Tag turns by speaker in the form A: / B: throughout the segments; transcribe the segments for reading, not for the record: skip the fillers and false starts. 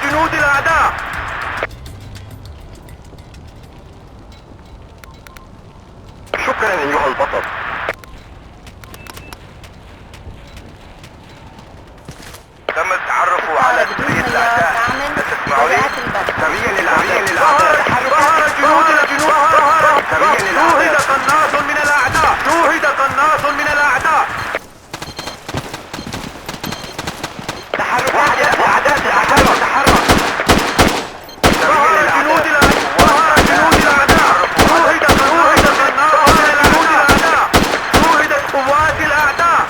A: جنود الأعداء.
B: شكرا أيها البطل.
A: تم التعرف على سرية الأعداء. تسمعوني؟
B: سريا للأعداء.
A: ظهر جنود شوهد قناص من الأعداء. شوهد قناص من الأعداء.
B: تحرك الأعداء. تحرك.
A: ظهر جنود الأعداء. شوهد قناص من الأعداء. شوهدت قوات الأعداء.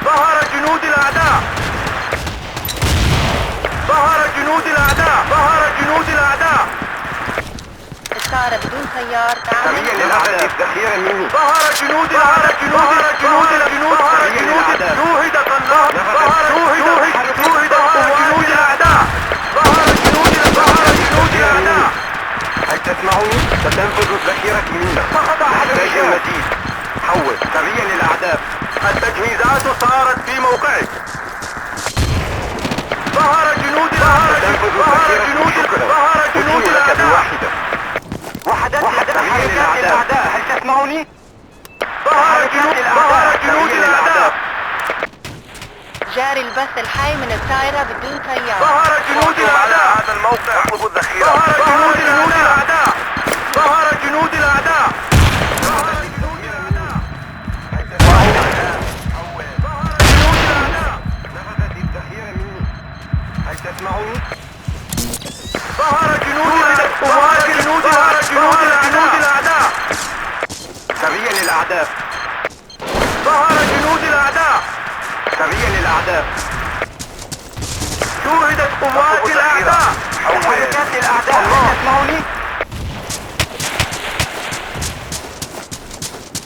A: ظهر جنود الأعداء. ظهر جنود الأعداء. ظهر جنود الأعداء.
C: الطائرة بدون طيار تعمل.
B: سريا للأعداء. ذخيرة مني.
A: ظهر جنود الأعداء. شوهد قناص. شوهد قوات الأعداء. ظهر جنود الأعداء.
B: هل تسمعني؟ ستنفذ الذخيرة منا. نحتاج المزيد. حول. سريا للأعداء.
A: التجهيزات صارت في موقعك. ظهر جنود الأعداء.
B: وحدات الأعداء. هل تسمعني؟
A: ظهر جنود الأعداء.
C: جاري البث الحي من الطائرة بدون طيار.
A: ظهر جنود الأعداء. هذا الموقع. اطلبوا الذخيرة. ظهر جنود الأعداء. ظهر جنود الأعداء.
B: نفذت الذخيرة مني. هل تسمعني؟
A: ظهر جنود الأعداء.
B: سريا للأعداء.
A: ظهر جنود الأعداء.
B: سريا للأعداء.
A: شوهدت قوات الأعداء.
B: حركات الأعداء. هل تسمعني؟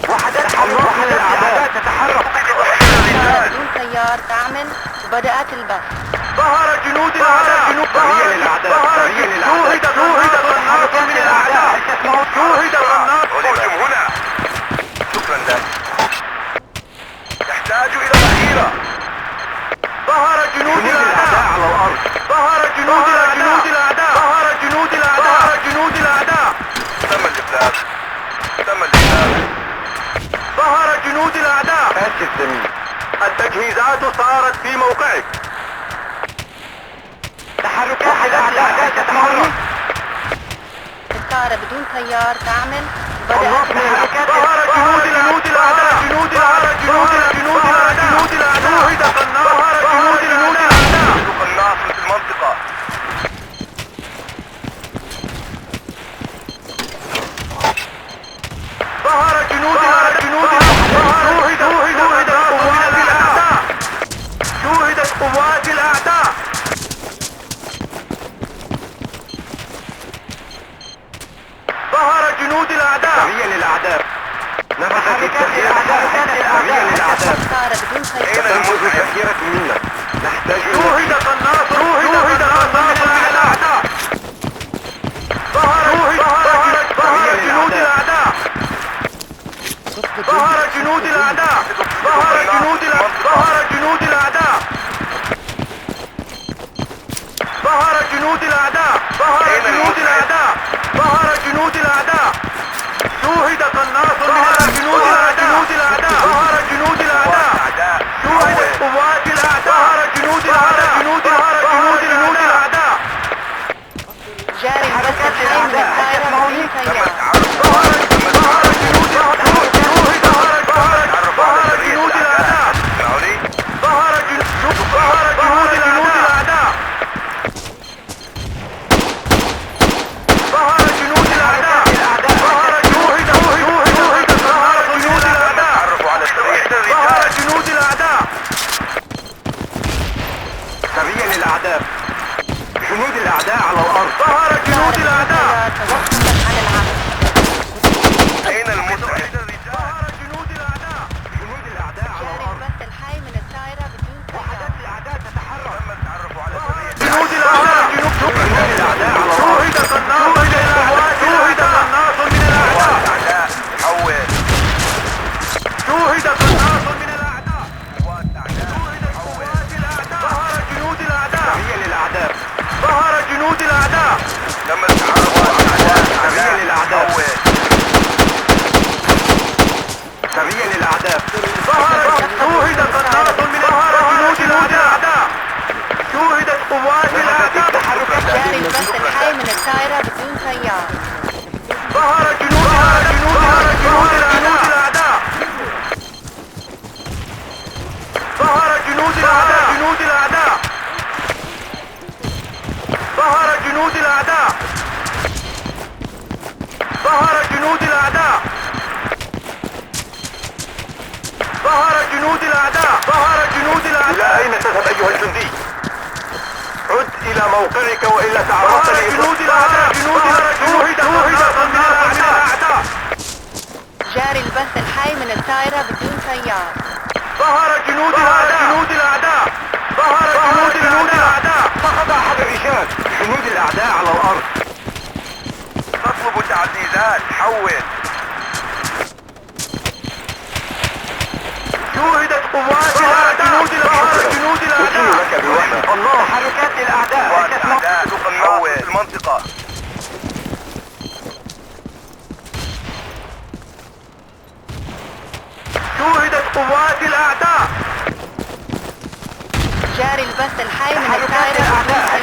B: وحدات الأعداء تتحرك.
C: بدون طيار تعمل وبدأت البث.
A: ظهر جنود الأعداء.
B: سريا للأعداء.
A: شوهد قناص من الأعداء. شوهد قناص.
B: هجم هنا.
A: شكرا لك. يحتاج إلى ذخيرة. ظهر جنود الأعداء
B: على الأرض.
A: ظهر جنود الأعداء. ظهر جنود الأعداء. تم الإفلاس. ظهر جنود الأعداء.
B: آسف زميل.
A: التجهيزات صارت في موقعك.
B: تحركات الأعداء. هل تسمعني؟
C: الطائرة بدون طيار تعمل وبدأت البث.
A: ظهر جنود الأعداء. شوهد قناص. قناص في المنطقة. ظهر جنود الأعداء. شوهدت قوات الأعداء. ظهر جنود الأعداء.
B: سريا للأعداء. نفذت الذخيرة. سريا للأعداء.
C: الطائرة بدون طيار.
B: تنفذ الذخيرة منا. نحتاج
A: شوهد قناص من الأعداء. ظهر جنود الأعداء. ظهر جنود الأعداء. ظهر جنود الأعداء. ظهر جنود الأعداء. شوهد قناص من جنود الأعداء. ظهر جنود الأعداء. شوهدت قوات الأعداء. ظهر جنود الأعداء.
C: جاري البث الحي من الطائرة بدون طيار.
A: ظهر جنود الأعداء. ظهر جنود الأعداء. ظهر جنود الأعداء.
B: أين تذهب أيها الجندي؟ عد إلى موقعك وإلا تعرضت
A: جنود الأعداء شوهد من الأعداء.
C: جاري البث الحي من الطائرة بدون سيار.
A: ظهر جنود الأعداء.
B: سقط أحد الرجال. جنود الأعداء على الأرض.
A: نطلب تعزيزات. حول. شوهدت قوات الأعداء. جنود الأعداء.
B: لك بوحدة. الله، تحركات الأعداء.
A: قوات الأعداء تقناص في المنطقة. شوهدت قوات الأعداء.
C: جاري البث الحي من الطائرة بدون سيار.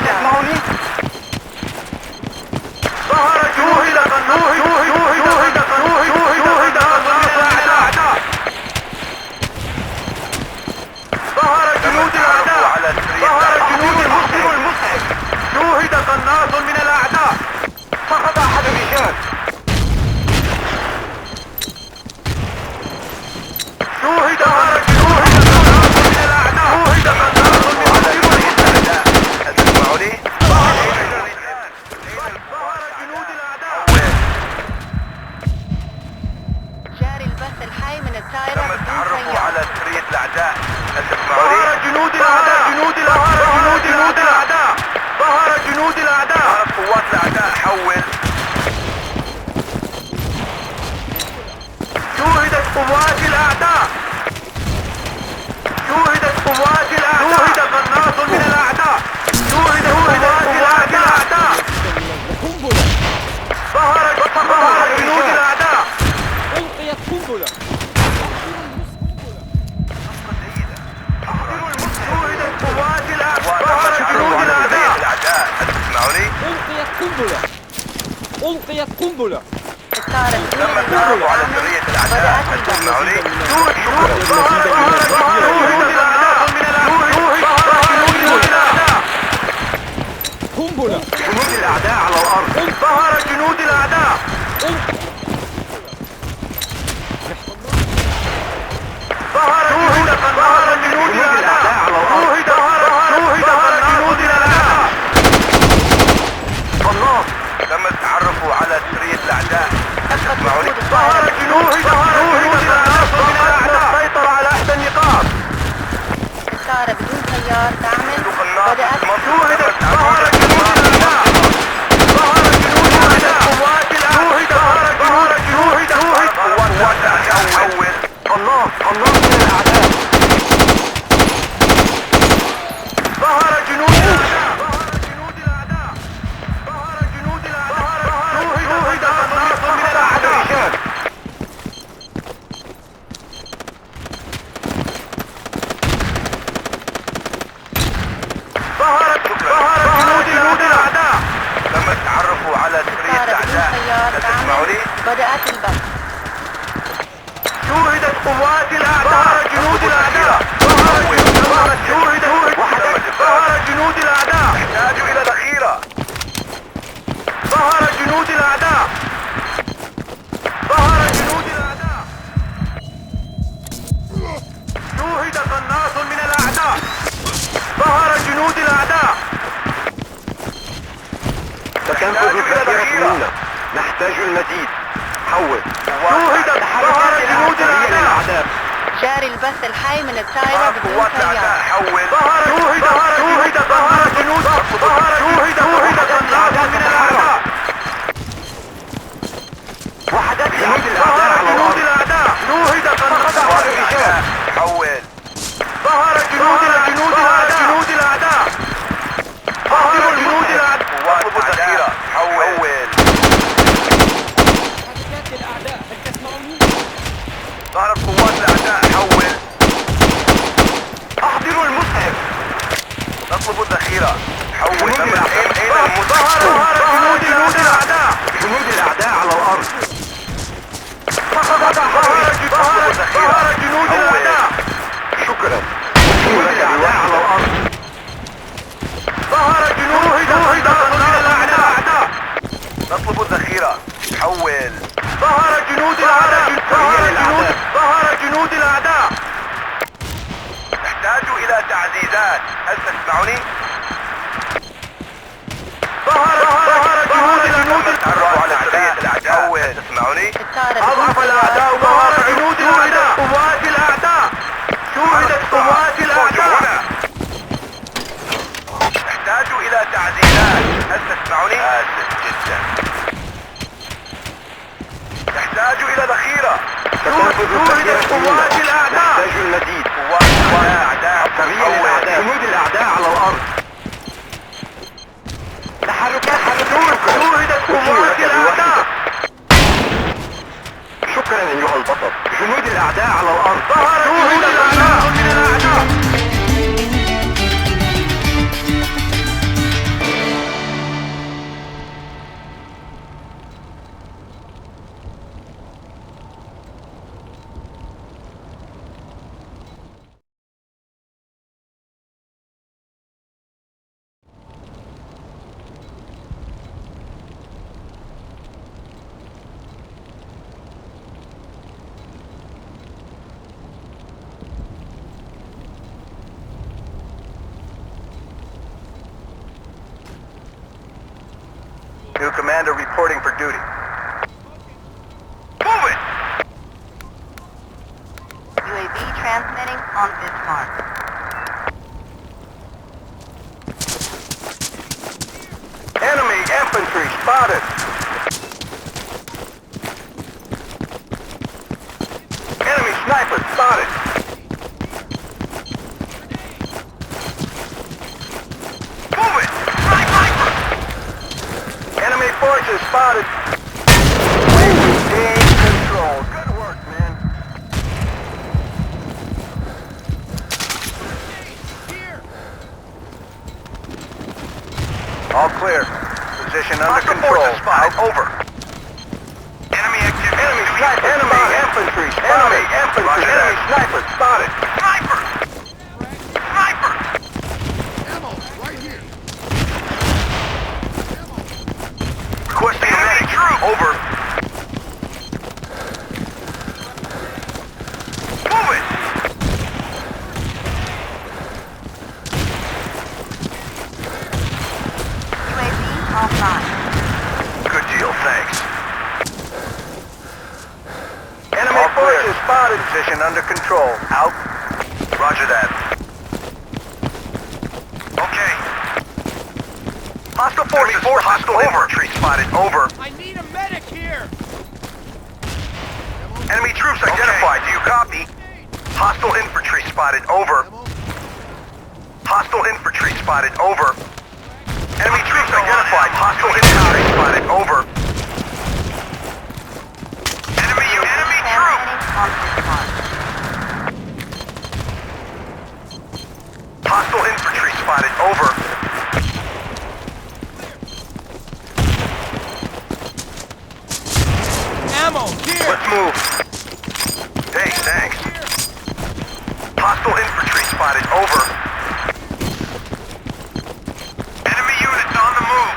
A: ظهر جنود الأعداء. ظهر جنود المسلم. شوهد قناص من الأعداء.
B: سقط أحد الرجال.
A: شوهد قناص من الأعداء. تسمعني؟ ظهر جنود الأعداء.
C: جاري البث الحي من الطائرة
A: تم
C: بدون
A: التعرف
C: سيار.
A: على سرية الأعداء. ظهر جنود الأعداء. ظهر جنود الأعداء. قوات الأعداء. حول. شوهدت قوات الأعداء. شوهد قناص من الأعداء. شوهد قوات الأعداء. ظهر جنود الأعداء.
D: ألقيت قنبلة.
A: شوهدت قوات الأعداء. ظهر جنود الأعداء. تسمعني؟
D: ألقيت قنبلة. ألقيت قنبلة.
C: الطائرة بدون
A: تم
C: سيار
A: التعرف على سرية الأعداء.
C: بدأت البث.
A: تسمعني؟
D: قنبلة.
B: جنود الأعداء على الأرض.
A: ظهر جنود الأعداء. ظهر جنود الأعداء. شوهد جنود الأعداء.
B: قناص.
A: تم التعرف على سرية الأعداء.
C: تسمعني؟
A: ظهر جنود الأعداء. سيطر على إحدى النقاط.
C: الطائرة بدون سيار تعمل. بدأت
A: ظهر جنود الأعداء. قوات الأعداء. قوات الأعداء.
B: قناص من الأعداء.
A: ظهر جنود الأعداء. شوهد قناص من الأعداء.
B: رجال.
A: ظهر جنود الأعداء. تم التعرف على سرية
C: الطائرة بدون
A: الأعداء.
C: سيار
A: تسمعني؟
C: تعمل. بدأت البث.
A: شوهدت قوات الأعداء. جنود الأعداء. ظهر جنود الأعداء. نحتاج إلى ذخيرة. ظهر جنود الأعداء. شوهد قناص من الأعداء. ظهر جنود الأعداء.
B: ستنفذ الذخيرة منا. نحتاج المزيد. حول.
A: شوهد ظهر جنود الأعداء.
C: جاري البث الحي من الطائرة بدون
A: قوات
C: سيار.
A: الأعداء. حول. شوهد جنود قناص من الأعداء.
B: وحدات جنود الأعداء على
A: جنود
B: الأرض.
A: الأعداء. شوهد قناص الأعداء. حول. ظهر جنود الأعداء. قوات الأعداء. حول.
D: حركات الأعداء. هل تسمعوني؟
A: ظهرت قوات الأعداء. حول.
B: أحضروا المسعف.
A: نطلب الذخيرة. حول.
B: جنود الأعداء.
A: ظهر جنود الأعداء.
B: جنود الأعداء على الأرض.
A: ظهر جنود الأعداء.
B: شكرا. جنود الأعداء على الأرض.
A: ظهر جنود من الأعداء. نطلب الذخيرة. حول. ظهر جنود الأعداء. ظهر جنود الأعداء. نحتاج إلى تعزيزات.
B: تسمعني؟ ظهر جنود تعرفوا على سرية الأعداء. تسمعني؟
A: أضعف الأعداء ظهر جنود الأعداء. قوات الأعداء شوهدت قوات الأعداء.
B: نحتاج إلى تعديلات. هل تسمعني؟ آسف جدا. نحتاج إلى ذخيرة.
A: شوهدت قوات الأعداء.
B: نحتاج المزيد. قوات الأعداء. سريع الأعداء. جنود الأعداء على الأرض. تحركات
A: شوهدت قوات الأعداء.
B: شكرا أيها البطل. جنود الأعداء على الأرض.
A: ظهر جنود الأعداء من الأعداء.
B: New commander reporting for duty. Move it!
C: UAV transmitting on this mark.
B: Enemy infantry spotted. Enemy sniper spotted. Move it! Sniper! Enemy forces spotted. Gain control. Good work, man. All clear. Position under control. Out. Over. Enemy activity. Enemy sniper. Enemy infantry. Enemy infantry. Enemy sniper spotted. Sniper. Sniper.
E: Ammo, right here.
B: Requesting medic. Over. Move it.
C: UAV offline.
B: Good deal, thanks. Enemy forces spotted. Position under control. Out. Roger that. Okay. Hostile forces. Hostile infantry spotted. Over.
D: I need a medic here!
B: Enemy troops identified. Do you copy? Hostile infantry spotted. Over. Hostile infantry spotted. Over. Enemy troops identified. Hostile infantry spotted. Over. Enemy troops.
C: Transmitting on this mark.
B: Hostile infantry spotted. Over.
D: Ammo here!
B: Let's move. Hey, thanks. Hostile infantry spotted. Over. Enemy units on the move.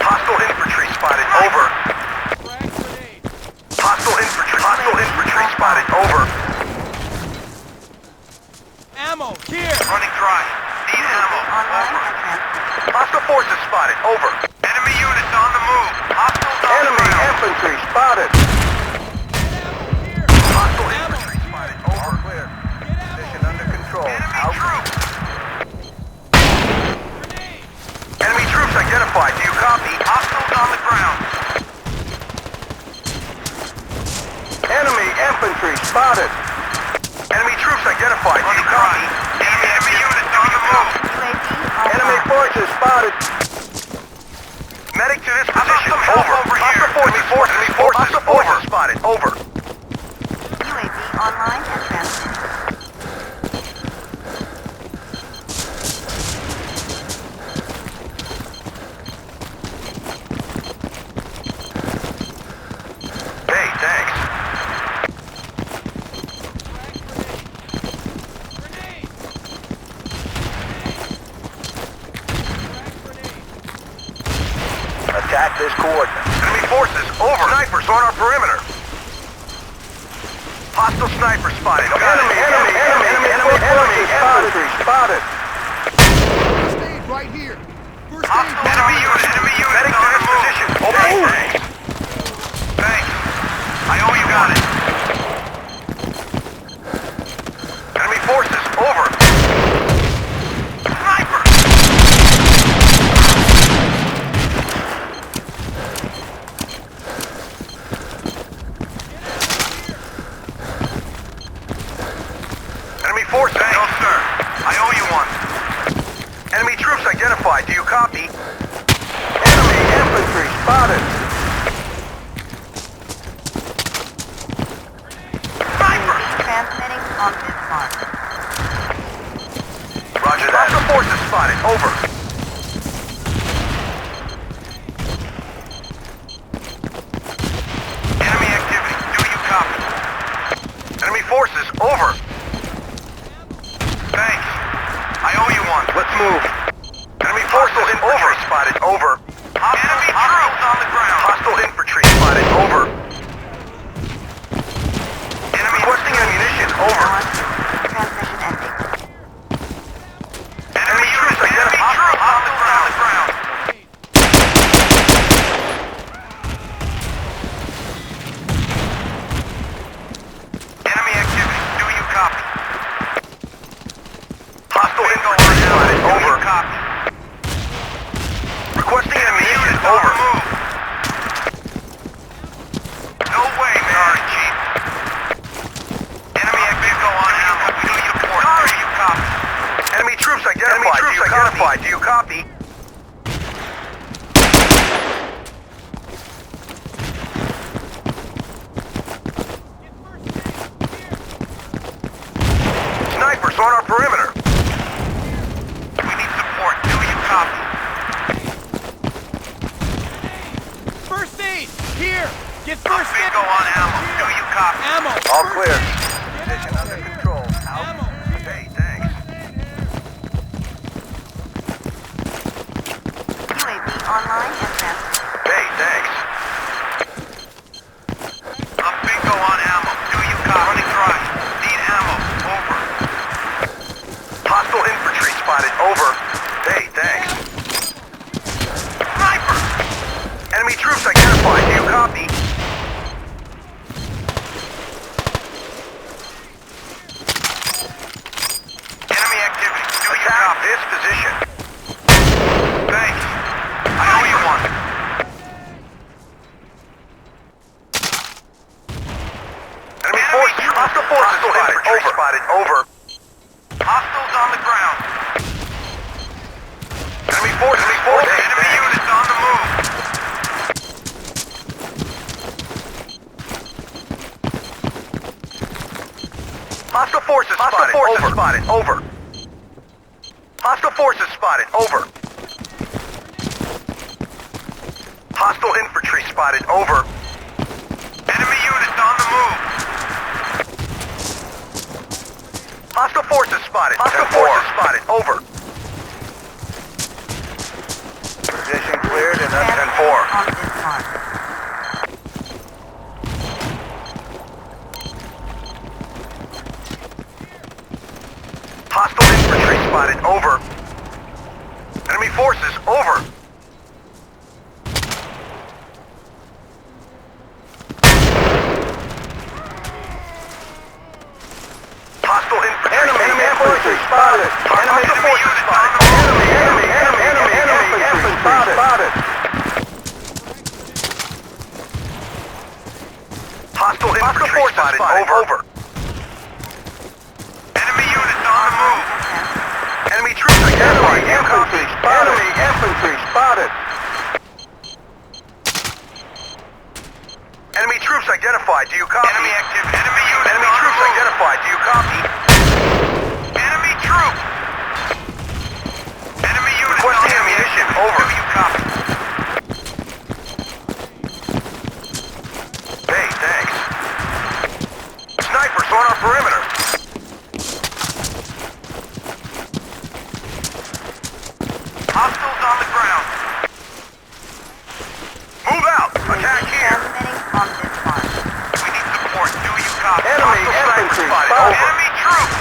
B: Hostile infantry spotted. Over.
D: Frag grenade!
B: Hostile infantry spotted. Over.
D: Ammo here!
B: Running dry. Need ammo.
C: Online
B: Over.
C: and transmitting.
B: Hostile forces spotted. Over. Enemy units on the move. Hostiles on the ground. Enemy infantry spotted.
D: Here!
B: Hostile
D: Ammo
B: infantry
D: here!
B: spotted. Over. Clear.
D: Get ammo!
B: Position under control.
A: Enemy
B: Out.
A: troops.
D: Grenade!
B: Enemy troops identified. Do you copy? Hostiles on the ground. Enemy infantry spotted. Enemy troops identified. Do you copy? Enemy units on the move.
C: UAV
B: Enemy
C: offline.
B: forces spotted. Medic to this position. Over. Hostile forces. Enemy forces spotted. Over.
C: UAV online and transmitting.
B: Hey, thanks.
D: Grenade!
B: Attack this coordinate. Enemy forces over. Snipers on our perimeter. Hostile sniper spotted. Enemy forces spotted.
E: right here. First aid.
B: Enemy unit on this position. Over. Thanks. I owe you got it. Enemy forces, over. Sniper! Enemy forces? No, sir. I owe you one. Enemy troops identified. Do you copy? Enemy infantry spotted. Sniper!
C: Transmitting on this mark.
B: Roger that. Hostile forces spotted. Over. Enemy activity. Do you copy? Enemy forces. Over. Thanks. I owe you one. Let's move. Enemy forces infantry spotted. Over. Enemy troops on the ground. Hostile infantry spotted. Over. Enemy requesting ammunition. Over.
C: Transmission ending.
B: Enemy troops identified. On the ground. Enemy activity. Do you copy? Hostile infantry spotted. Over. Copy. Requesting ammunition. Over. No way, man. Sorry, Chief. Enemy activity on ammo. Do you report? Sorry, you copy. Enemy troops identified. Do you copy? Snipers on our perimeter. We need support. Do you copy?
D: First aid! Here! Get first aid!
B: Bingo on ammo. Do you copy?
D: Ammo!
B: All clear.
D: Get
B: Position
D: out
B: under
D: here.
B: control. Out.
D: Ammo!
B: Hey, thanks.
C: UAV online and transmitting.
B: Hey, thanks. I'm bingo on ammo. Do you copy? Running dry. Need ammo. Over. Hostile infantry spotted. Over. Hey, thanks. Sniper! Enemy troops identified. Do you copy? Enemy activity. Do you copy? This position. Thanks. I owe you one. Enemy forces. Hostile forces spotted. Over. Spotted. Over. Hostiles on the ground. Enemy forces. Enemy units on the move. Hostile forces spotted. Over. Hostile forces spotted. Over. Hostile infantry spotted. Over. Enemy units on the move. Hostile forces spotted. Hostile forces spotted. Over. Position cleared and that's 10-4.
C: On this mark.
B: Hostile infantry spotted. Over. Enemy forces. Over. Hostile infantry. Enemy infantry spotted. Enemy forces spotted. Enemy infantry spotted. Hostile infantry spotted. Over. Enemy units on the move. Enemy troops identified. Infantry spotted. Enemy infantry spotted. Enemy troops identified. Do you copy? Enemy activity. Enemy units. Enemy troops identified. Do you copy? Enemy troops. Enemy units. Requesting ammunition. Over. Do you copy? Hey, thanks. Snipers on our perimeter. Hostiles on the ground. Move out. Attack here.
C: Transmitting on this mark.
B: We need support. Do you copy?
A: Enemy infantry spotted.
B: Enemy troops.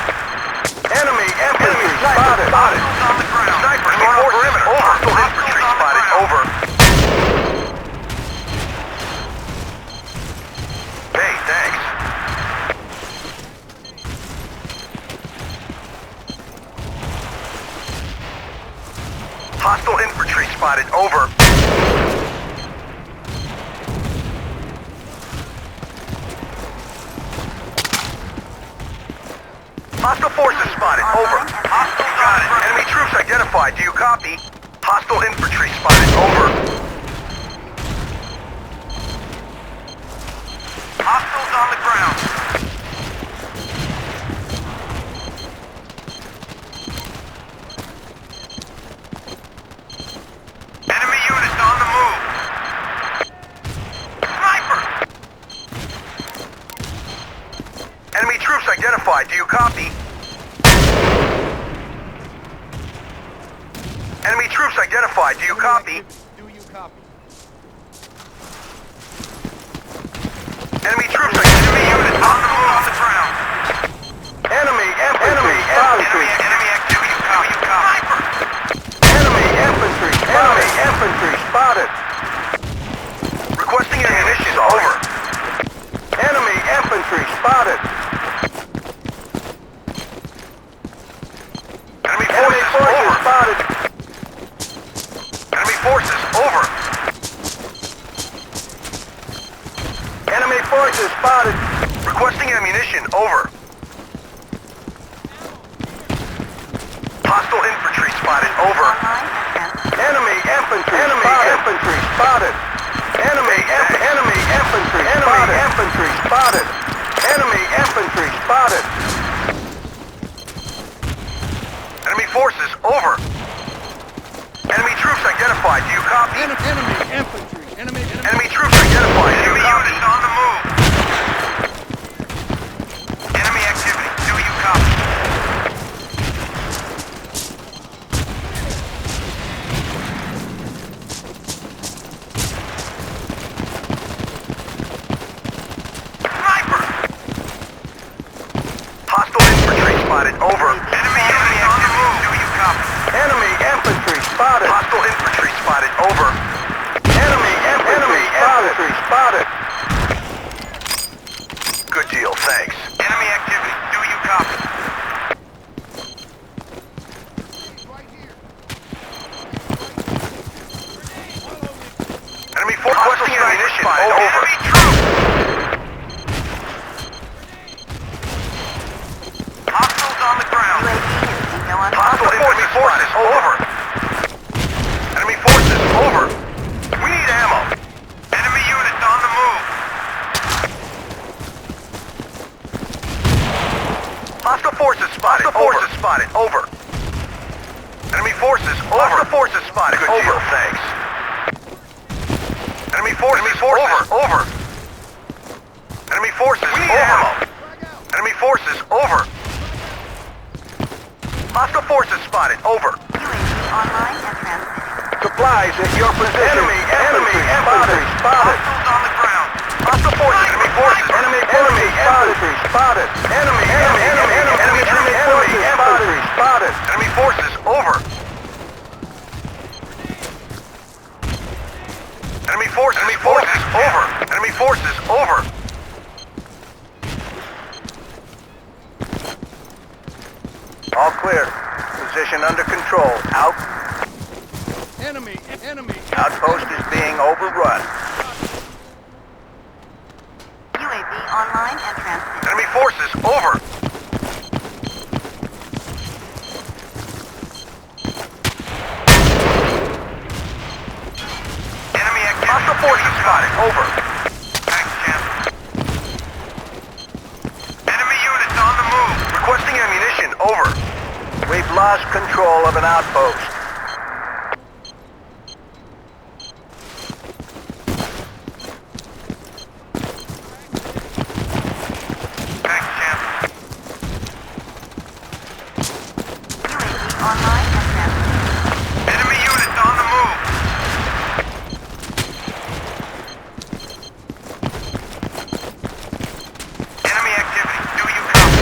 B: Enemy infantry spotted. Hostiles on the ground. Snipers forces over. Hostile infantry spotted over. Hey, thanks. Hostile infantry spotted over. Hostile forces spotted. Over. Hostile got it. Enemy troops identified. Do you copy? Hostile infantry spotted. Over. Hostiles on the ground. Enemy units on the move. Sniper! Enemy troops identified. Do you copy? Enemy troops identified. Do you copy?
D: Do you copy?
B: Enemy troops identified. Enemy units on the move on the ground. Enemy infantry. Enemy activity. Do you copy? Sniper! Enemy infantry. Enemy infantry spotted. Requesting ammunition. Over. Enemy infantry spotted. Enemy forces spotted. Enemy forces over. Enemy forces spotted. Requesting ammunition over. Hostile infantry spotted over. Enemy infantry. Enemy infantry spotted. Enemy infantry. Enemy infantry spotted. Enemy infantry spotted. Enemy forces over. Enemy troops identified. Do you copy?
E: Enemy infantry.
B: Enemy troops identified. Enemy units on the move. Enemy activity. Do you copy? Sniper! Hostile infantry spotted. Over. Enemy units on the move. Do you copy? Enemy infantry spotted. Hostile infantry spotted. Over. Enemy infantry spotted. Good deal, thanks. Enemy activity. Do you copy? Enemy force requesting ammunition. Over. Enemy troops. Hostiles on the ground. Hostile enemy forces over. Enemy forces over. We need ammo. Enemy units on the move. Hostile forces spotted. Hostile forces spotted. Over. Enemy forces over. Hostile forces spotted. Good over. Deal, thanks. Enemy forces over. Enemy forces we need over. Ammo. Enemy forces over. Hostile forces spotted. Over.
C: Online and transmitting.
B: Supplies at your position. Enemy infantry spotted. Hostiles on the ground. Hostile forces. Enemy forces. Enemy infantry spotted. Enemy infantry spotted. Enemy forces over. Enemy forces over. Enemy forces over. All clear. Position under control. Out.
E: Enemy.
B: Outpost is being overrun.
C: UAV online and transmitting.
B: Enemy forces over. Enemy activity. Hostile forces spotted. Over. Thanks, Jim. Enemy units on the move. Requesting ammunition. Over. We've lost control of an outpost. Thanks, Jim.
C: UAV online and transmitting.
B: Enemy units on the move. Enemy activity. Do you copy?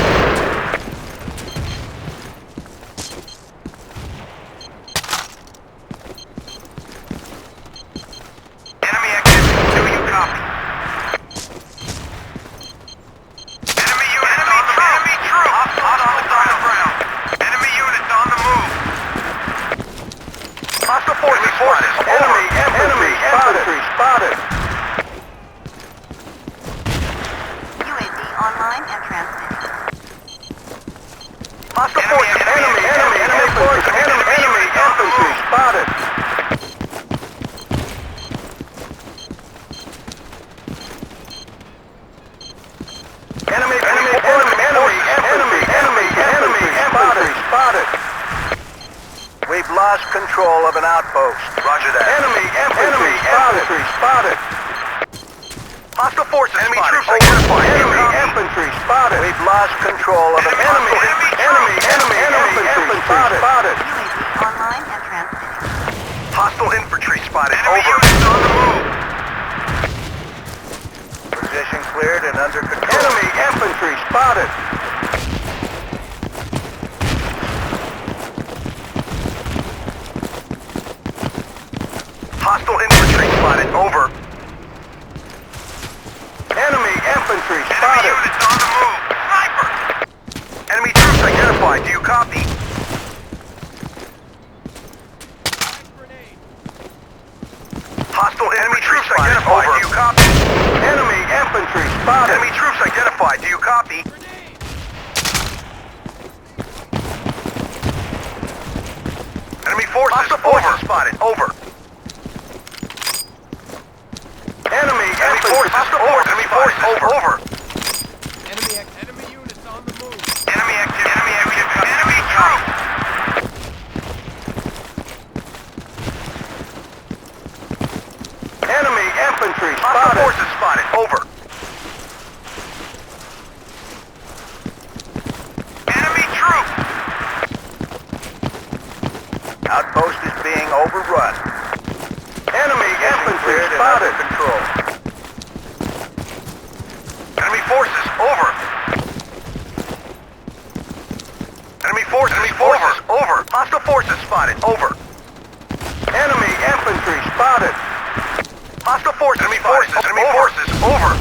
B: Spotted. We've lost control of an outpost.
A: Roger that.
B: Enemy infantry spotted.
A: Hostile forces
B: Enemy
A: spotted.
B: troops identified. Enemy infantry spotted. We've lost control of an
A: Enemy
B: infantry spotted.
C: UAV online and transmitting.
A: Hostile infantry spotted.
B: Enemy
A: Over.
B: units on the move. Position cleared and under control. Enemy infantry spotted.
A: Hostile infantry spotted. Over.
B: Enemy infantry
A: Enemy
B: spotted.
A: units on the move. Sniper. Enemy troops identified. Do you copy? Hostile enemy troops identified. Do you copy?
B: Enemy infantry spotted.
A: Enemy troops identified. Do you copy? Enemy forces spotted. Over.
B: Enemy
A: Enemy forces over.
D: Enemy units on the move.
A: Enemy activity. Enemy troops.
B: Enemy infantry
A: Hostile
B: spotted.
A: forces spotted. Over. Enemy troops.
B: Outpost is being overrun. Enemy infantry spotted. Control.
A: Enemy forces over. Enemy forces over. Hostile forces spotted. Over.
B: Enemy infantry spotted.
A: Hostile forces. Enemy forces over.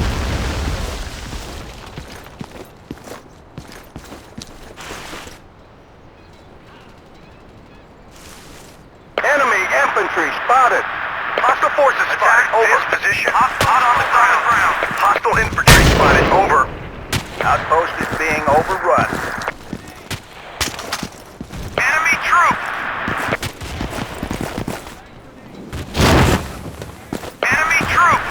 B: Enemy infantry spotted.
A: Hostile forces spotted. Over. Position. Hot on the ground. Hostile infantry spotted. Over.
B: Outpost is being overrun.
A: Enemy troops. Enemy troops.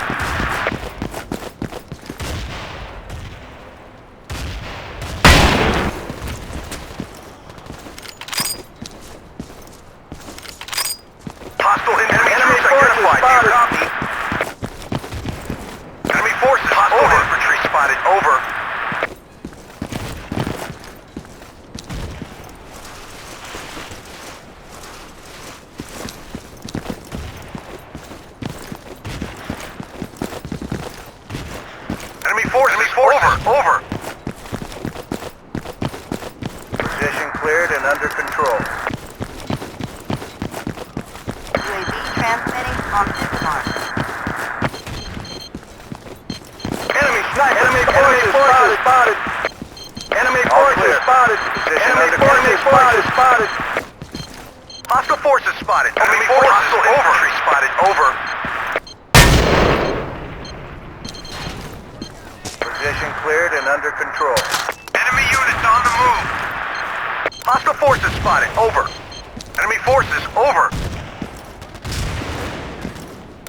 A: Hostile enemy troops identified. Do you copy? Enemy forces. Hostile infantry spotted. Over. Enemy forces over.
B: Position cleared and under control.
C: UAV transmitting on this mark.
B: Enemy sniper. Enemy forces spotted. Enemy forces spotted. Enemy forces spotted.
A: Hostile forces spotted. Enemy forces hostile infantry spotted. Over.
B: Position cleared and under control.
A: Enemy units on the move. Hostile forces spotted. Over. Enemy forces over.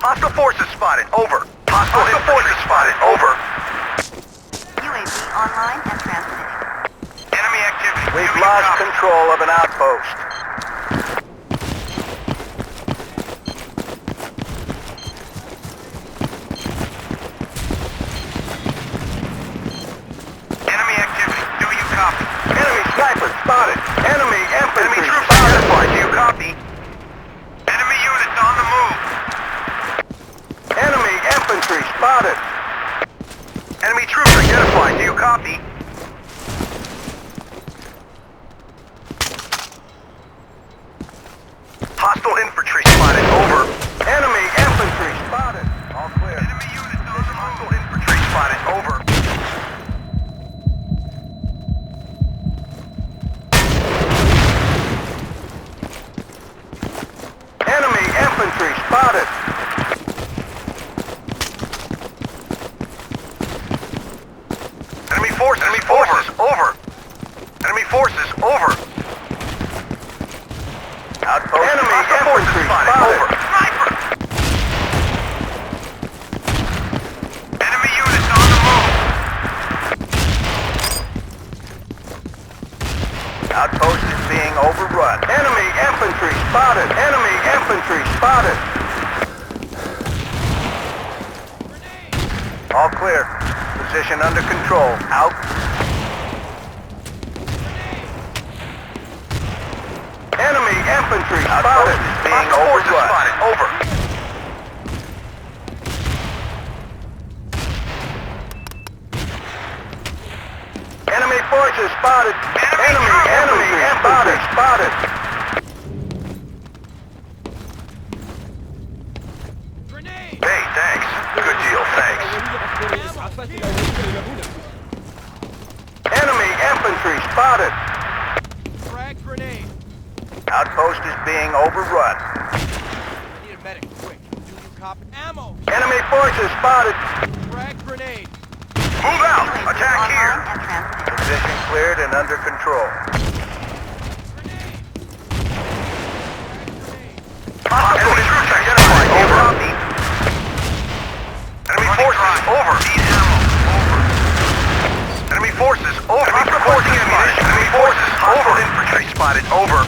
A: Hostile forces spotted. Over. Hostile forces spotted. Over.
C: UAV online and transmitting.
A: Enemy activity.
B: We've lost control of an outpost.
A: Enemy activity. Do you copy?
B: Enemy sniper spotted. Enemy infantry
A: Enemy troops
B: spotted.
A: identified. Do you copy? Enemy units on the move.
B: Enemy infantry spotted.
A: Enemy troops identified. Do you copy? Hostile infantry spotted. Over.
B: Enemy infantry spotted. All clear.
A: Enemy units on the move. Hostile infantry spotted. Over.
B: Enemy infantry spotted.
A: Enemy forces over. Enemy forces over.
B: Outpost. Enemy
A: Hostile forces
B: infantry
A: spotted.
B: spotted.
A: Over. Sniper. Enemy units on the move.
B: Outpost is being overrun. Enemy infantry spotted. Enemy infantry spotted. All clear. Position under control. Out. Enemy infantry spotted. Outpost is being overrun. Spotted. Over. Enemy forces spotted. Enemy spotted.
D: Grenade!
B: Hey, thanks. Good deal, thanks. Enemy infantry spotted.
D: Frag grenade!
B: Outpost is being overrun.
D: Need a medic, quick. Do you copy? Ammo!
B: Enemy forces spotted.
D: Frag grenade!
B: Move out! Attack
C: Online
B: here!
C: and transmitting.
B: Position cleared and under control.
D: Grenade!
B: Enemy troops identified. Over. Enemy forces over. Need ammo. Over. Enemy forces over. Reporting ammunition. Enemy forces over. Infantry spotted. Over.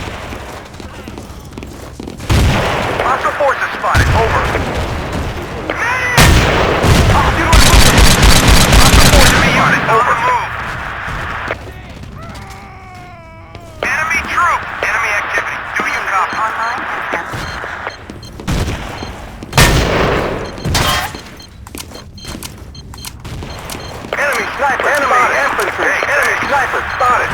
B: Hostile forces spotted. Over. Hostile forces spotted. Over. Enemy troop. Enemy activity. Do you copy?
C: Online and transmitting.
B: Enemy sniper. Enemy infantry. Enemy sniper spotted.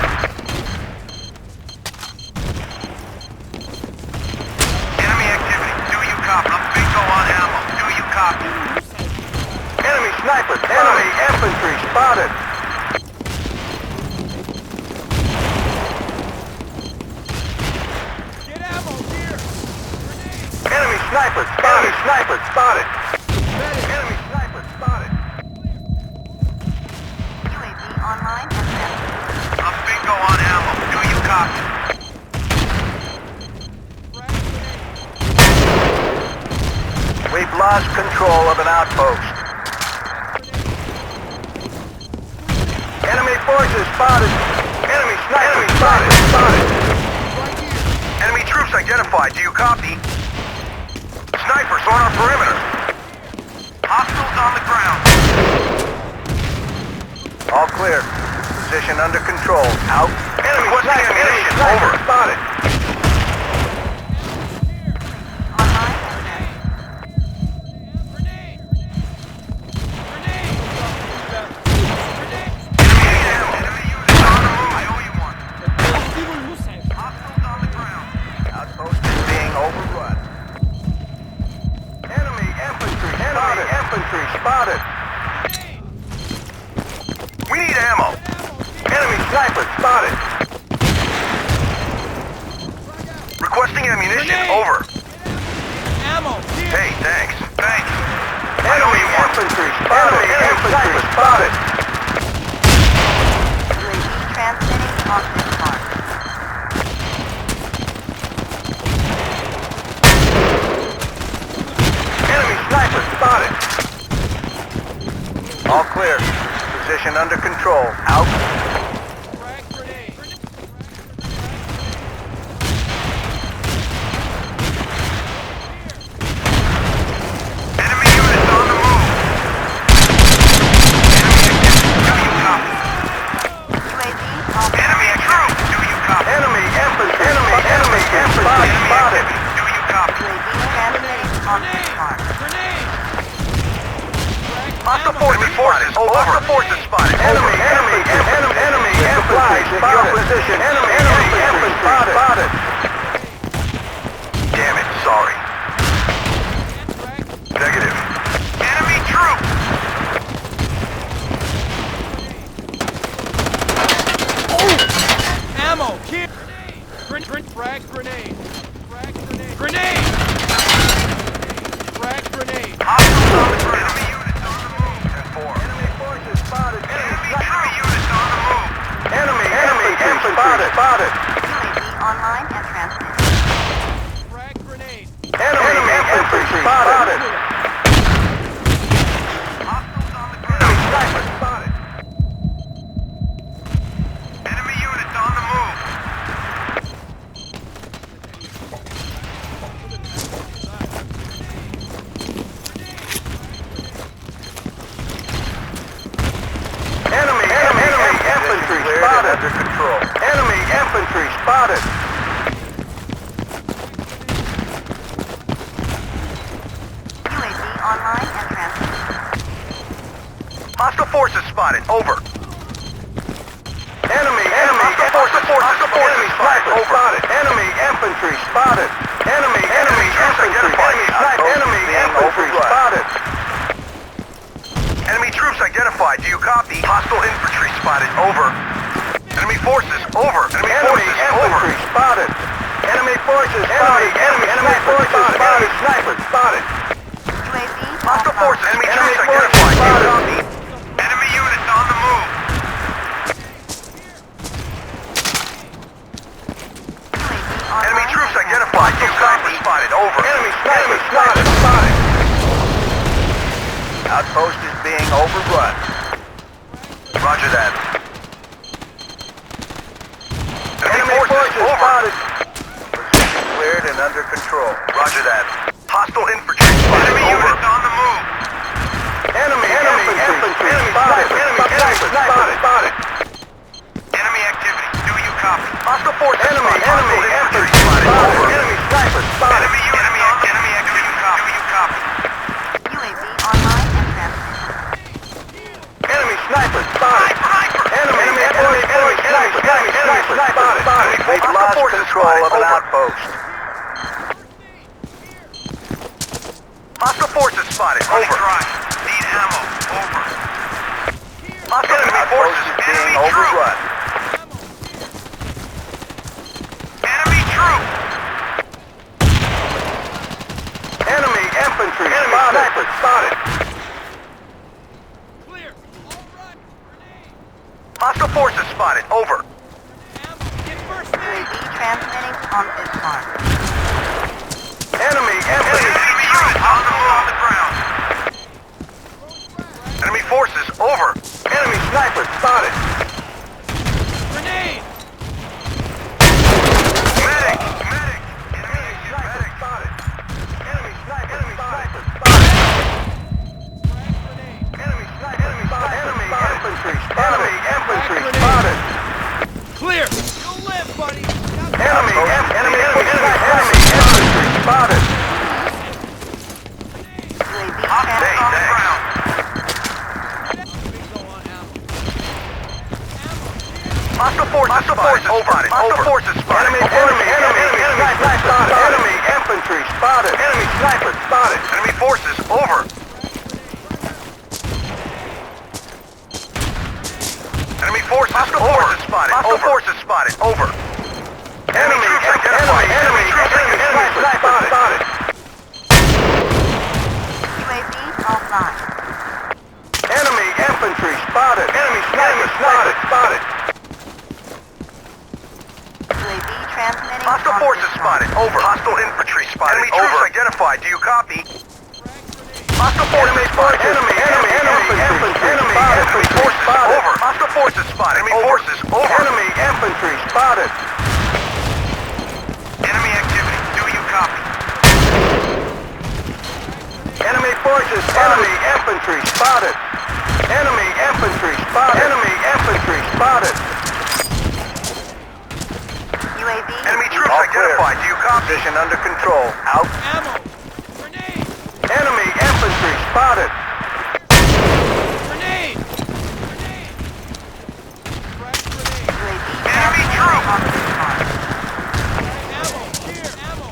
B: Enemy activity. Do you copy? I'm bingo on ammo. Do you copy? Enemy sniper. Enemy infantry spotted.
D: Get ammo here! Grenade!
B: Enemy sniper. Enemy sniper spotted. Enemy sniper spotted.
C: UAV online and transmitting.
B: I'm bingo on ammo. Do you copy?
D: Frag grenade!
B: We've lost control of an outpost. Enemy forces spotted. Enemy sniper spotted. Spotted.
D: Right here!
B: Enemy troops identified. Do you copy? Snipers on our perimeter. Hostiles on the ground. All clear. Position under control. Out. Enemy ammunition. Over. Spotted.
C: Online and transmitting.
D: Grenade! Grenade! Grenade!
B: Enemy ammo. Enemy units on the move. I owe you one. Hostiles on the ground. Outpost is being overrun. Enemy infantry. Enemy infantry spotted. We need ammo. Enemy sniper spotted. Requesting ammunition.
D: Grenade!
B: Over.
D: Ammo here!
B: Hey, thanks. Thanks. Enemy infantry spotted. Enemy infantry spotted.
C: UAV transmitting on this mark.
B: Enemy sniper spotted. All clear. Position under control. Out.
D: Frag grenade!
B: Enemy units on the move. Enemy activity. Do you copy?
C: UAV off.
B: Enemy troop. Do you copy? Enemy infantry. Enemy infantry spotted. Do you copy?
C: UAV transmitting on this mark.
D: Grenade!
B: Hostile forces spotted. Hostile forces spotted. Enemy infantry in your position. Enemy infantry spotted. Damn it, sorry. Negative. Enemy troop.
D: Ammo here! Frag grenade! Frag grenade! Grenade! Frag grenade!
B: Hostiles on the ground. Enemy units on the move. 10-4. Enemy forces spotted. Enemy units on the move. Enemy infantry spotted.
C: UAV online and transmitting.
D: Frag grenade!
B: Enemy infantry spotted. Hostiles on the ground. Enemy sniper spotted. Enemy units on the move. snipers spotted. Enemy infantry spotted. Enemy infantry. Enemy infantry spotted. Enemy troops identified. Do you copy? Hostile infantry spotted. Over. Enemy forces. Over. Enemy forces. Infantry spotted. Enemy forces spotted. Enemy forces spotted. Snipers spotted.
C: UAV
B: Hostile
C: online.
B: forces. Enemy troops identified. Do you copy? Enemy units on the move.
C: UAV
B: Enemy
C: online.
B: troops identified. Do you copy? Spotted. Over. Enemy sniper spotted. Outpost is being overrun. Roger that. Enemy forces spotted. Position cleared and under control. Roger that. Hostile infantry spotted. Enemy units on the move. Enemy infantry spotted. Enemy spotted. Enemy activity. Do you copy? Hostile forces spotted. Enemy infantry spotted. Over. Enemy sniper spotted. Enemy activity. Do you copy?
C: UAV online and transmitting.
B: Enemy sniper spotted. Enemy sniper spotted. We've lost control of an outpost. Hostile forces spotted. Over. Need ammo. Over. Hostile enemy forces being overrun. Enemy troops. Enemy infantry spotted.
D: Clear. All right. Grenade.
B: Hostile forces spotted. Over.
D: Ammo. Get first aid.
C: UAV transmitting on this mark.
B: Enemy units on the ground. Enemy forces over. Enemy sniper spotted.
D: Grenade.
B: Medic. Enemy medic spotted. Enemy sniper spotted. Enemy sniper spotted. Enemy infantry spotted. Enemy infantry spotted.
D: Clear. You'll live, buddy.
B: Enemy infantry spotted.
C: UAV
B: Stay
C: transmitting.
B: down. Hostile forces spotted. Hostile forces spotted. Enemy infantry spotted. Enemy sniper spotted. Enemy forces over. Enemy forces spotted. Hostile forces spotted. Over. Enemy identified. Enemy sniper spotted.
C: UAV offline.
B: Enemy infantry spotted. Enemy sniper spotted.
C: UAV transmitting
B: Hostile
C: on
B: forces
C: this mark.
B: spotted. Over. Hostile infantry spotted. Enemy troops identified. Do you copy? Hostile forces spotted. Enemy infantry spotted. Over. Hostile forces spotted. Enemy forces over. Enemy infantry spotted. Enemy activity. Do you copy? Enemy forces spotted. Enemy infantry spotted. Enemy infantry spotted. Enemy infantry spotted.
C: UAV
B: Enemy troops identified. Do you copy? Position under control. Out.
D: Ammo. Grenade.
B: Enemy infantry spotted.
D: Grenade. Frag grenade.
C: UAV
B: Enemy
C: transmitting
B: troops.
C: on this mark.
D: Ammo. Here. Ammo.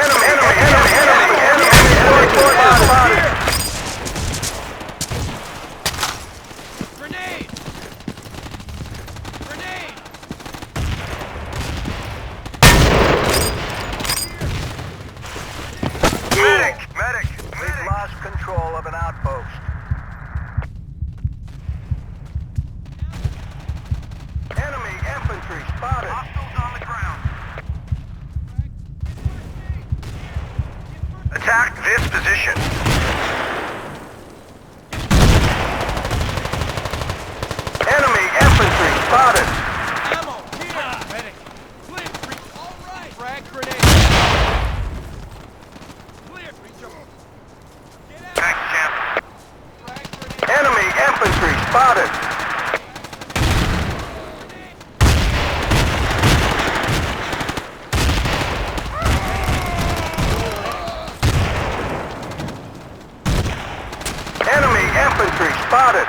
D: Here.
B: Enemy forces spotted.
D: Grenade.
B: Medic. We've lost control of an outpost. Enemy infantry spotted. Hostiles on the ground. Attack this position. Enemy infantry spotted.
D: Ammo. Here. Medic. Clear. All right. Frag grenade. Clear. Reach up. Get out.
B: Thanks, champ.
D: Frag grenade.
B: Enemy infantry spotted. Enemy infantry spotted.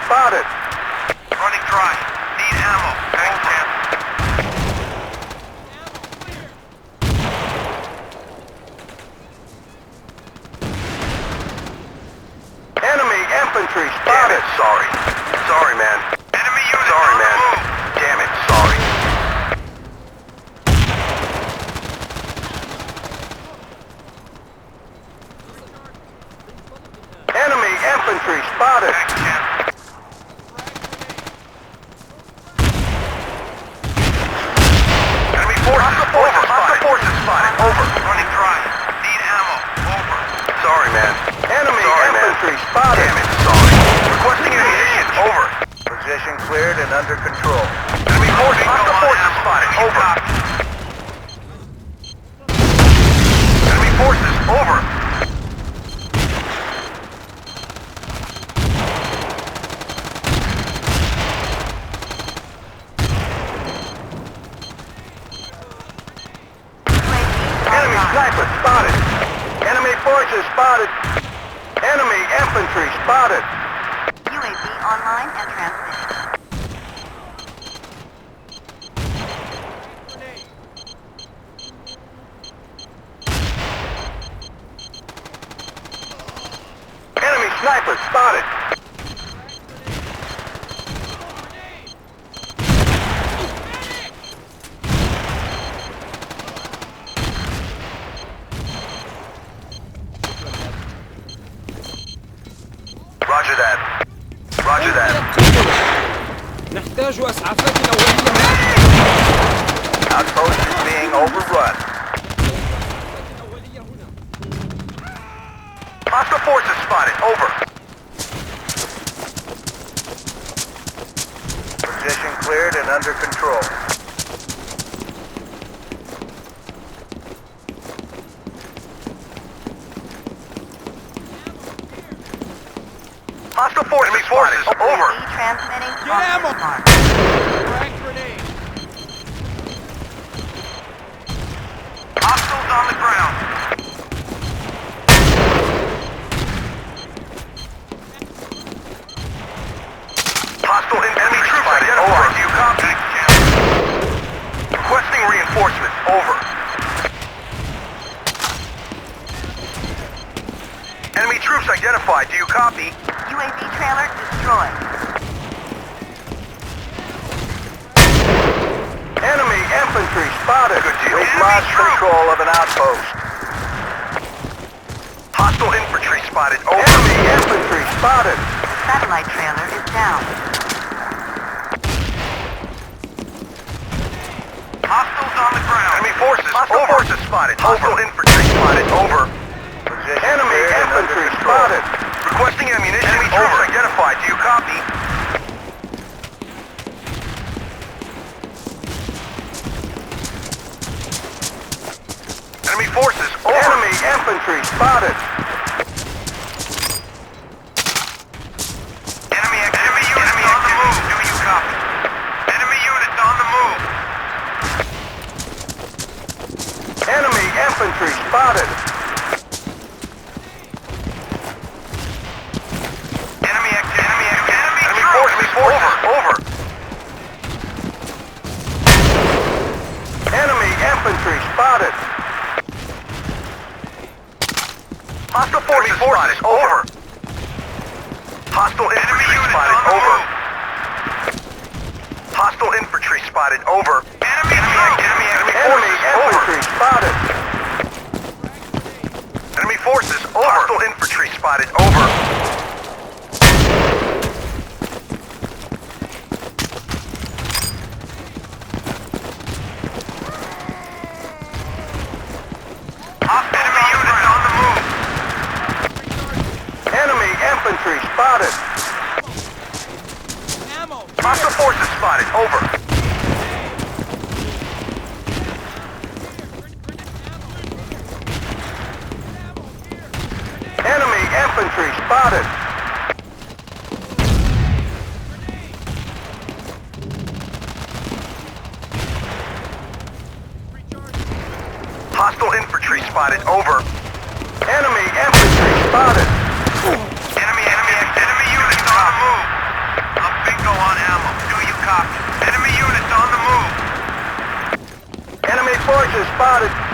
B: spotted. Running dry. Need ammo. Thanks, Champ. Enemy infantry spotted. Sorry. Sorry, man. Enemy unit. Sorry, man. Damn it. Sorry. Enemy infantry spotted. Thanks, Champ. Enemy forces over. Hostile forces spotted. Over. Running dry. Need ammo. Over. Sorry, man. Enemy infantry spotted. Damn it. Sorry. Requesting ammunition. Over. Position cleared and under control. Enemy forces. Hostile forces spotted. Over. Enemy forces. Over. Enemy sniper spotted. Enemy forces spotted. Enemy infantry spotted.
C: UAV online and transmitting.
B: Enemy sniper spotted. Roger that. Roger that.
E: نحتاج إسعافات أولية.
B: Outpost is being overrun. Hostile forces spotted. Over. Position cleared and under control. Hostile forces spotted. Over.
C: UAV transmitting
E: Get ammo.
C: on mark.
D: Frag grenade.
B: Hostiles on the ground. Hostile enemy troops spotted. Over. Do you copy? Requesting reinforcements. Over. Enemy troops identified. Do you copy?
C: UAV trailer destroyed.
B: Enemy infantry spotted. Good deal. We've lost control of an outpost. Hostile infantry spotted. Over. Enemy infantry spotted.
C: Satellite trailer is down.
B: Hostiles on the ground. Enemy forces. Hostile forces spotted. Hostile infantry spotted. Over. Position enemy infantry spotted. Requesting ammunition. Enemy troops identified. Do you copy? Enemy forces. Over. Enemy infantry spotted. Enemy units on the move. Do you copy? Enemy units on the move. Enemy infantry spotted. Enemy forces. Over. Enemy infantry spotted. Hostile forces spotted. Over. Hostile infantry spotted. Over. Hostile infantry spotted. Over. Enemy infantry spotted. Enemy forces. Over. Hostile infantry spotted. Over. Enemy units on the move. Enemy infantry spotted.
D: Ammo.
B: Hostile forces spotted. Over. Enemy infantry spotted. Hostile infantry spotted. Over. Enemy infantry spotted. Enemy units on the move. on ammo. Do you copy? Enemy units on the move. Enemy forces spotted.